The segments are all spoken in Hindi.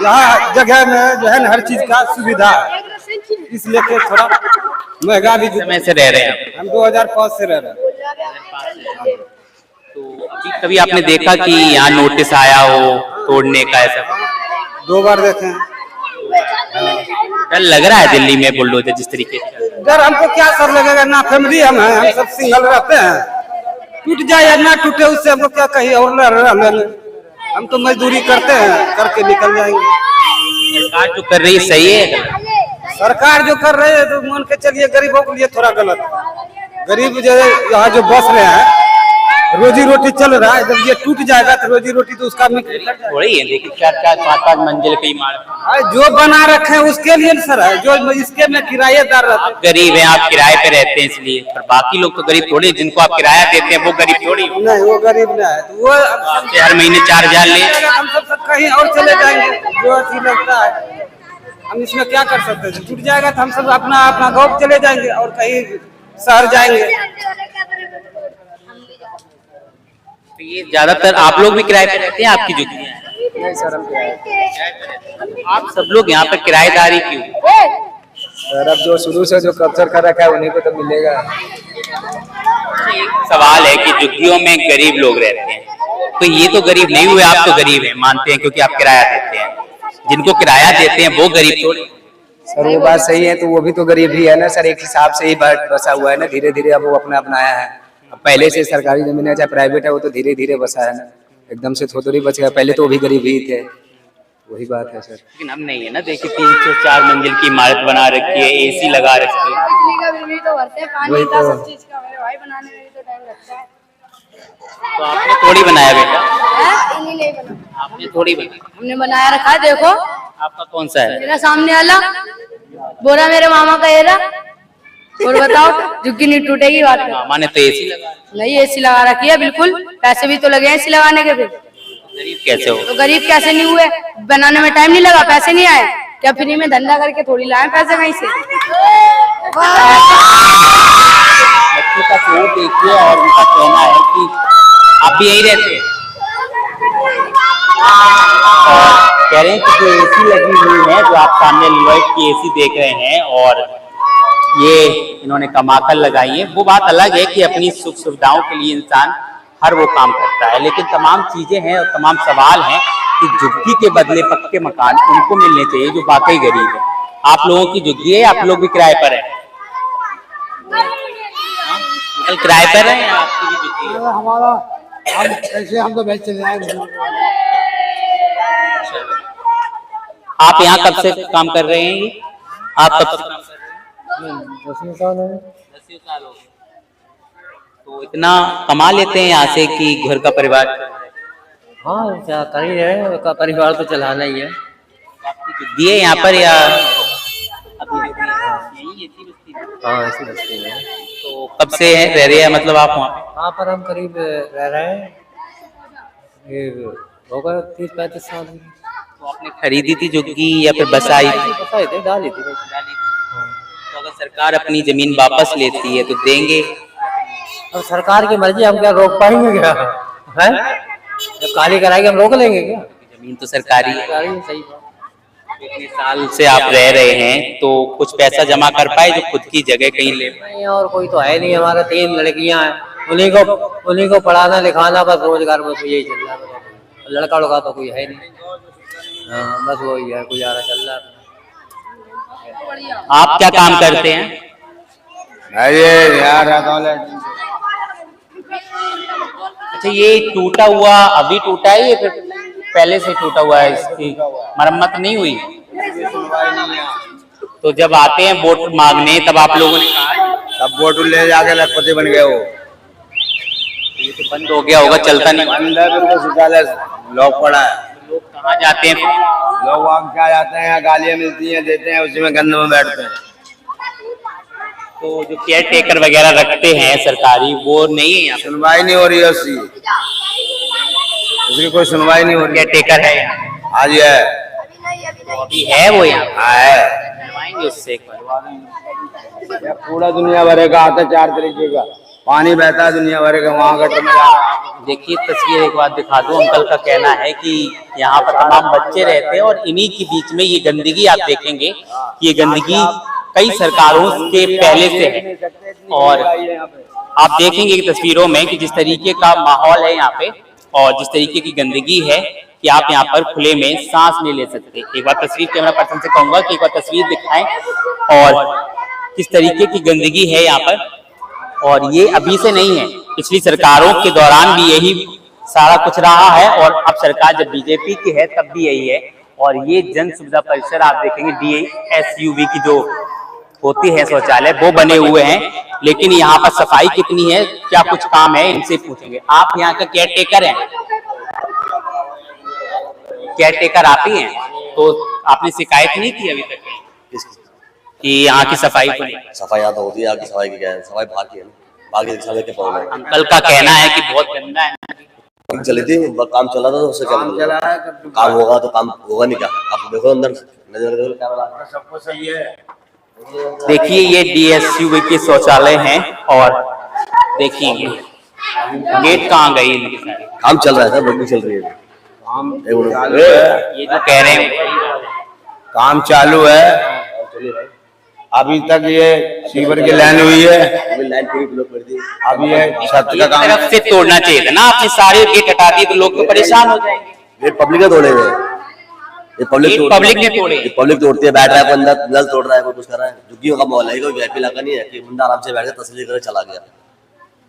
यहाँ जगह में जो है ना हर चीज का सुविधा है, इसलिए के थोड़ा महंगा भी। समय से रह रहे हैं हम 2005 से रह रहे हैं। तो अभी कभी आपने देखा कि यहाँ नोटिस आया हो तोड़ने का? ऐसा 2 बार देखे हैं। डर लग रहा है दिल्ली में बुलडोजर जिस तरीके से? डर हमको क्या सर लगेगा ना, फैमिली हम हैं, हम सब सिंगल रहते हैं, टूट जाए या ना टूटे उससे हमको क्या कहीं और हम तो मजदूरी करते हैं, करके निकल जाएंगे। सरकार जो कर रही है सही है? सरकार जो कर रही है तो मान के चलिए गरीबों के लिए थोड़ा गलत है। गरीब जो यहाँ जो बस रहे हैं, रोजी रोटी चल रहा है, जब ये टूट जाएगा तो रोजी रोटी तो उसका थोड़ी है। देखिए 4-4 5-5 मंजिल की इमारत जो बना रखे हैं उसके लिए सर है, जो इसके में किराएदार रहते हैं। गरीब हैं, आप किराए पे रहते हैं इसलिए, पर बाकी लोग तो गरीब थोड़ी, जिनको आप किराया देते हैं वो गरीब थोड़ी। नहीं, वो गरीब नहीं है, तो वो आपसे हर महीने 4000 ले, हम सब कहीं और चले जाएंगे, जो अच्छी लगता है। हम इसमें क्या कर सकते हैं? टूट जाएगा तो हम सब अपना अपना गाँव चले जाएंगे और कहीं शहर जाएंगे। तो ये ज्यादातर आप लोग भी किराए पे रहते हैं? आपकी जो नहीं सर, हम किराए। आप सब लोग यहाँ पे किराएदारी क्यों? सर अब जो शुरू से जो कब्जा कर रखा है उन्हीं को तो मिलेगा। एक सवाल है कि झुग्गियों में गरीब लोग रहते हैं, तो ये तो गरीब नहीं हुए, आप तो गरीब हैं मानते हैं क्योंकि आप किराया देते हैं। जिनको किराया देते हैं वो गरीब थोड़ी। सर वो बात सही है, तो वो भी तो गरीब ही है ना सर, एक हिसाब से ही बसा हुआ है ना, धीरे धीरे अब वो अपना अपनाया है। अब पहले से सरकारी जमीन है चाहे प्राइवेट है, वो तो धीरे धीरे बसा है ना, एकदम से थोड़ी बच गया। पहले तो वो भी गरीब ही थे, वही बात है सर। लेकिन अब नहीं है ना, देखिए 3 से 4 मंजिल की इमारत बना रखी है, एसी लगा रखी है। वही तो तो आपने थोड़ी बनाया बेटा? आपने थोड़ी बनाया? हमने बनाया रखा है, देखो। आपका कौन सा है? मेरा सामने वाला बोरा मेरे मामा का एरा। और बताओ, झुग्गी नहीं टूटेगी बात है। मामा ने तो एसी लगा, नहीं एसी लगा रखी है, बिल्कुल। पैसे भी तो लगे हैं एसी लगाने के। फिर गरीब कैसे हो? तो गरीब कैसे नहीं हुए? बनाने में टाइम नहीं लगा, पैसे नहीं आए क्या? फ्री में धंधा करके थोड़ी लाए पैसे कहीं से। बच्चों का शोर देखिए और उनका कहना है कि आप भी यही रहते हैं और कह रहे हैं कि जो एसी लगी हुई है, जो आप सामने लॉयड की एसी देख रहे हैं और ये इन्होंने कमाकर लगाई है, वो बात अलग है कि अपनी सुख सुविधाओं के लिए इंसान हर वो काम करता है, लेकिन तमाम चीजें हैं और तमाम सवाल हैं कि झुग्गी के बदले पक्के मकान उनको मिलने चाहिए जो वाकई गरीब है। आप लोगों की झुग्गी है, आप लोग भी किराए पर है? कल किराए पर है या आपकी भी झुग्गी है? हमारा हम ऐसे हम तो बेच चले आए। आप यहाँ कब से काम कर रहे हैं? आप कब से काम कर रहे हैं? 10 साल है। 10 साल हो गए। तो इतना कमा लेते हैं यहाँ से कि घर का परिवार? हाँ कर ही रहे, का परिवार तो चलाना ही है। आपकी झुग्गी है यहाँ पर या अपनी झुग्गी है? यही इसी बस्ती में? हाँ ऐसी बस्ती में। तो कब से रह रहे हैं मतलब आप वहाँ पे? वहाँ पर हम करीब रह रहे हैं, ये होगा 30-35 साल। तो आपने खरीदी थी झुग्गी या फिर बसाई थी? बसाई थी, डाली थी। तो अगर सरकार अपनी जमीन वापस लेती है तो देंगे? अब सरकार की मर्जी, हम क्या रोक पाएंगे क्या? है जब काली कराएंगे हम रोक लेंगे क्या? जमीन तो सरकारी है। सही बात। इतने साल से आप रह रहे हैं तो कुछ पैसा जमा कर पाए जो खुद की जगह कहीं ले पाए? नहीं और कोई तो है नहीं, हमारा 3 लड़कियां हैं, उन्हीं को पढ़ाना लिखाना, बस रोजगार बस यही चल रहा है। लड़का लड़का तो कोई है नहीं। हाँ बस वही है, गुजारा चल रहा है। आप क्या काम करते हैं? यार अच्छा, ये टूटा हुआ अभी टूटा है या फिर पहले से टूटा हुआ है? इसकी मरम्मत नहीं हुई? तो जब आते हैं वोट मांगने तब आप लोगों ने कहा? अब वोट ले जाके लखपति बन गए वो। ये तो बंद हो गया होगा, चलता नहीं? शौचालय लॉक पड़ा है। लोग कहाँ जाते हैं? लोग वहाँ क्या जाते हैं, यहाँ गालियाँ मिलती हैं, देते हैं, उसी में गंद में बैठते हैं। तो जो केयर टेकर वगैरह रखते हैं सरकारी, वो नहीं है यहाँ? सुनवाई नहीं हो रही है उसकी कोई सुनवाई नहीं हो रही। केयर टेकर है यहाँ? आज है, तो अभी है वो यहाँ? है। करवाएंगे उससे एक बार। पूरा दुनिया भरे का आता है 4 तरीके का, पानी बहता है दुनिया भर का, वहाँ गटर में जा रहा है। देखिए तस्वीर एक बार दिखा दूं। अंकल का कहना है कि यहाँ पर तमाम बच्चे रहते हैं और इन्हीं के बीच में ये गंदगी आप देखेंगे कि ये गंदगी कई सरकारों के पहले से है। और आप देखेंगे कि तस्वीरों में कि जिस तरीके का माहौल है यहाँ पे और जिस तरीके की गंदगी है कि आप यहाँ पर खुले में सांस नहीं ले सकते। एक बार तस्वीर कैमरा पर्सन से कहूंगा कि एक बार तस्वीर दिखाएं और किस तरीके की गंदगी है यहाँ पर। और ये अभी से नहीं है, पिछली सरकारों के दौरान भी यही सारा कुछ रहा है और अब सरकार जब बीजेपी की है तब भी यही है। और ये जन सुविधा परिसर आप देखेंगे DSUV की जो होती है शौचालय वो बने हुए हैं, लेकिन यहाँ पर सफाई कितनी है, क्या कुछ काम है, इनसे पूछेंगे। आप यहाँ का केयर टेकर हैं? केयर टेकर आप ही हैं, तो आपने शिकायत नहीं की अभी तक कि यहाँ की सफाई को लेकर? सफाई यहाँ तो होती है, यहाँ की सफाई की क्या है, सफाई बाहर की है ना, बाकी समय के प्रॉब्लम है। अंकल का कहना है कि बहुत गंदा है। चली थी, काम चला था तो उससे क्या मतलब? काम होगा तो काम होगा नहीं क्या? आप देखो अंदर नजर देखो, क्या सबको सही है। देखिए ये DSUV के शौचालय हैं और देखिए गेट कहाँ गई इनकी सारी? काम चल रहा है सर, बल्कि चल रही है ये जो कह रहे हैं काम चालू है, अभी तक ये सीवर की लाइन हुई है, लाइन पूरी ब्लॉक कर दी। अब ये छत का काम तरफ से तोड़ना चाहिए था ना, आपने सारे गेट हटा दिए तो लोग तो परेशान हो जाएंगे। ये पब्लिक ने तोड़े हुए हैं, ये पब्लिक ने तोड़े, ये पब्लिक तोड़ती है, बैठ रहा है कोई अंदर नल तोड़ रहा है, कोई कुछ कर रहा है। झुग्गियों का माहौल है, कोई VIP इलाका नहीं है कि बंदा आराम से बैठ के तस्वीर करे चला गया।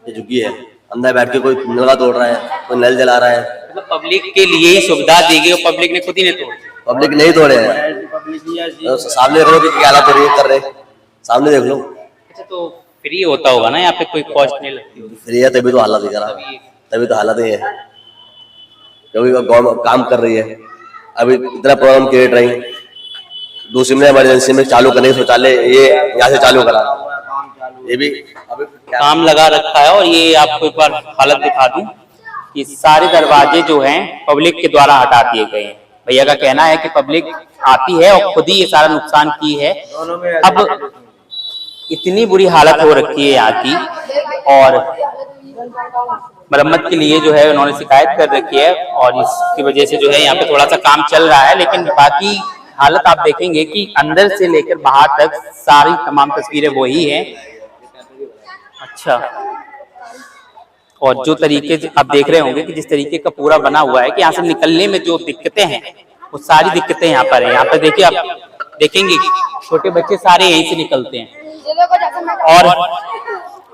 ये झुग्गी है, अंदर बैठ के कोई नलका तोड़ रहा है, कोई नल जला रहा है। मतलब पब्लिक के लिए ही सुविधा दी गई और पब्लिक ने खुद ही नहीं तोड़ी। पब्लिक नहीं तोड़े हैं, तो सामने देख लो कि क्या हालत हो रही है, कर रहे सामने देख लो। अच्छा तो फ्री होता होगा ना, यहाँ पे कोई कॉस्ट नहीं लगती होगी? फ्री है तभी तो हालत ही खराब, तभी तो हालत ही है, क्योंकि गवर्नमेंट काम कर रही है। अभी इतना प्रॉब्लम क्रिएट रही, दूसरी में इमरजेंसी में चालू करने शौचालय ये यहाँ से चालू करा, ये भी अभी काम लगा रखा है। और ये आपको एक बार हालत दिखा दूं कि सारे दरवाजे जो हैं पब्लिक के द्वारा हटा दिए गए हैं। भैया का कहना है कि पब्लिक आती है और खुद ही ये सारा नुकसान की है। अब इतनी बुरी हालत हो रखी है यहाँ की और मरम्मत के लिए जो है उन्होंने शिकायत कर रखी है और इसकी वजह से जो है यहाँ पे थोड़ा सा काम चल रहा है, लेकिन बाकी हालत आप देखेंगे कि अंदर से लेकर बाहर तक सारी तमाम तस्वीरें वही हैं। अच्छा, और जो तरीके आप देख रहे होंगे कि जिस तरीके का पूरा बना हुआ है कि यहाँ से निकलने में जो दिक्कतें हैं वो सारी दिक्कतें यहाँ पर है। यहाँ पर देखिए, आप देखेंगे छोटे बच्चे सारे यहीं से निकलते हैं और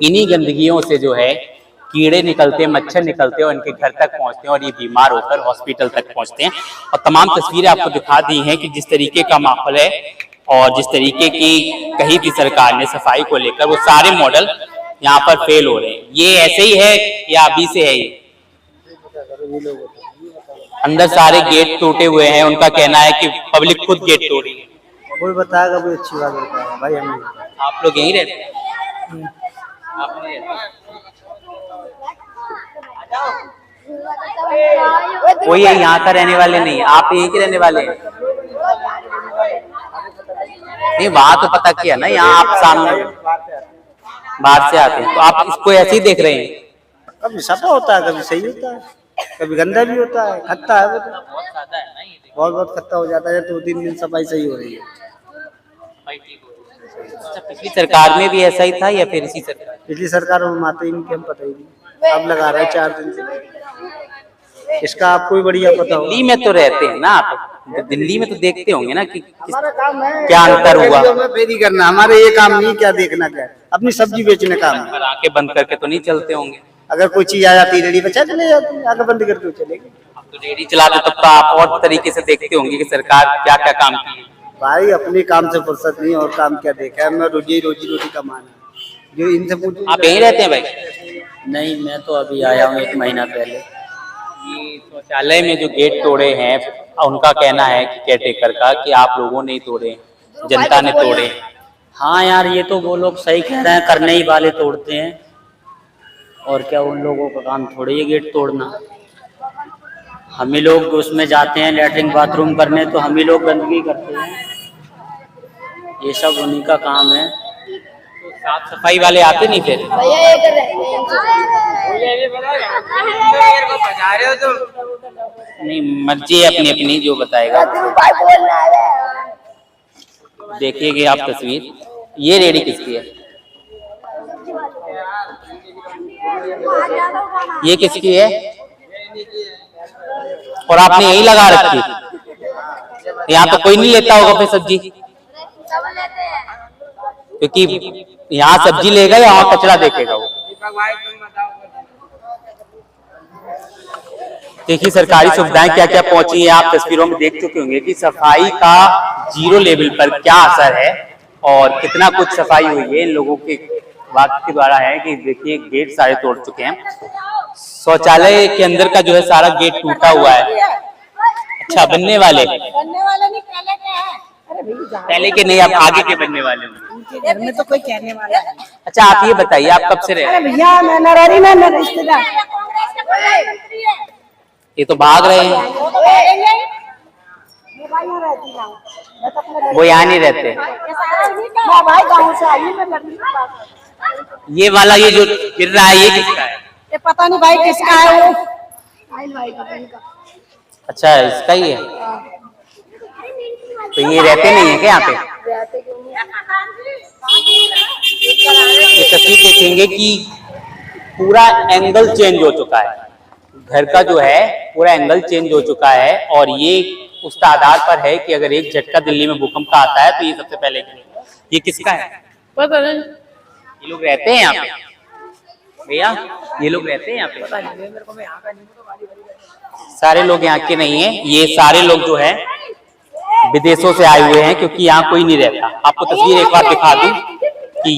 इन्हीं गंदगियों से जो है कीड़े निकलते हैं, मच्छर निकलते हैं और इनके घर तक पहुंचते हैं और ये बीमार होकर हॉस्पिटल तक पहुंचते हैं। और तमाम तस्वीरें आपको दिखा दी हैं कि जिस तरीके का माहौल है और जिस तरीके की कही थी सरकार ने सफाई को लेकर, वो सारे मॉडल यहाँ पर फेल हो रहे हैं। ये ऐसे ही है या अभी से है? ये अंदर सारे गेट टूटे हुए हैं, उनका कहना है कि पब्लिक खुद गेट तोड़ी है। कोई बताएगा, कोई अच्छी बात बताएगा भाई। हम आप लोग यहीं रहते हैं? आप नहीं रहते? कोई है यहाँ का रहने वाले नहीं, आप यहीं के रहने वाले हैं? नहीं, वहां तो पता किया ना, यहाँ आप सामने बाहर से आते हैं तो आप इसको ऐसे ही देख रहे हैं? कभी सफा होता है, कभी सही होता है, कभी गंदा भी होता है, खट्टा है वो तो बहुत ज्यादा है ना, ये बहुत खट्टा हो जाता है। 2-3 दिन सफाई सही हो रही है। अच्छा, पिछली सरकार में भी ऐसा ही था या फिर इसी सरकार? पिछली सरकार में आते ही नहीं, हम पता ही नहीं, अब लगा रहा है 4 दिन से। इसका आपको भी बढ़िया पता होगा। दिल्ली में तो रहते हैं ना आप, दिल्ली में तो देखते होंगे ना कि हमारा काम है क्या अंतर हुआ। फेरी करना हमारे ये काम नहीं, क्या देखना, क्या अपनी सब्जी बेचने काम है। पर आंखें बंद करके तो नहीं चलते होंगे? अगर कोई चीज आ जाती है रेडी बचा चले जाती है, आगे बंद करके चलेगी। आप तो रेडी चलाते तब तो आप और तरीके से देखते होंगे कि सरकार क्या क्या काम की है। भाई अपने काम से फुर्सत नहीं और काम क्या देखा है, मैं रोजी रोटी कमाना। जो इनसे पूछो, आप यहीं रहते हैं भाई? नहीं, मैं तो अभी आया हूँ 1 महीना पहले। ये शौचालय में जो गेट तोड़े हैं उनका कहना है कि केयरटेकर का कि आप लोगों ने ही तोड़े, जनता ने तोड़े। हाँ यार, ये तो वो लोग सही कह रहे हैं, करने ही वाले तोड़ते हैं और क्या उन लोगों का काम थोड़ी है गेट तोड़ना। हम ही लोग उसमें जाते हैं लैट्रिन बाथरूम करने तो हम ही लोग गंदगी करते हैं, ये सब उन्हीं का काम है। तो साफ सफाई वाले आते नहीं फिर? भैया ये कर रहे नहीं, मर्जी है अपनी अपनी, जो बताएगा। देखिएगा आप तस्वीर, ये रेडी किसकी है? ये किसकी है? और आपने यही लगा रखी? यहाँ तो कोई नहीं लेता होगा फिर सब्जी, क्योंकि यहाँ सब्जी लेगा या वहाँ कचरा देखेगा वो। देखिए सरकारी सुविधाएं क्या क्या पहुंची है, आप तस्वीरों में देख चुके होंगे कि सफाई का जीरो लेवल पर क्या असर है और कितना कुछ सफाई हुई है। इन लोगों के बात के द्वारा है कि देखिए गेट सारे तोड़ चुके हैं, शौचालय के अंदर का जो है सारा गेट टूटा हुआ है। अच्छा, बनने वाले नहीं, पहले के हैं। अरे भैया पहले के नहीं, आप आगे के बनने वाले होंगे। उनके घर में तो कोई कहने वाला नहीं। अच्छा, आप ये बताइए आप कब से रह रहे हैं? भैया मैं नरारी में मेरे रिश्तेदार कांग्रेस के प्रधानमंत्री है। ये तो भाग रहे हैं, वो तो भागेंगे ही। मैं भाई यहाँ रहती हूँ, मैं तो अपने वो यहाँ नहीं रहते। मैं भाई गाँव से आई हूँ, मैं लड़की के पास। ये वाला ये जो गिर रहा है ये किसका है? ये पता नहीं भाई किसका है वो। अच्छा, इसका ही है। तो ये रहते नहीं है क्या यहाँ पे? ये तस्वीर देखेंगे कि पूरा एंगल चेंज हो चुका है, घर का जो है पूरा एंगल चेंज हो चुका है। और ये उस आधार पर है कि अगर एक झटका दिल्ली में भूकंप का आता है तो ये सबसे पहले ये किसका है? पता नहीं। ये लोग रहते हैं यहाँ पे भैया? ये लोग रहते हैं यहाँ पे? सारे लोग यहाँ के नहीं है, ये सारे लोग जो है विदेशों से आए हुए हैं, क्योंकि यहाँ कोई नहीं रहता। आपको तस्वीर एक बार दिखा दूं कि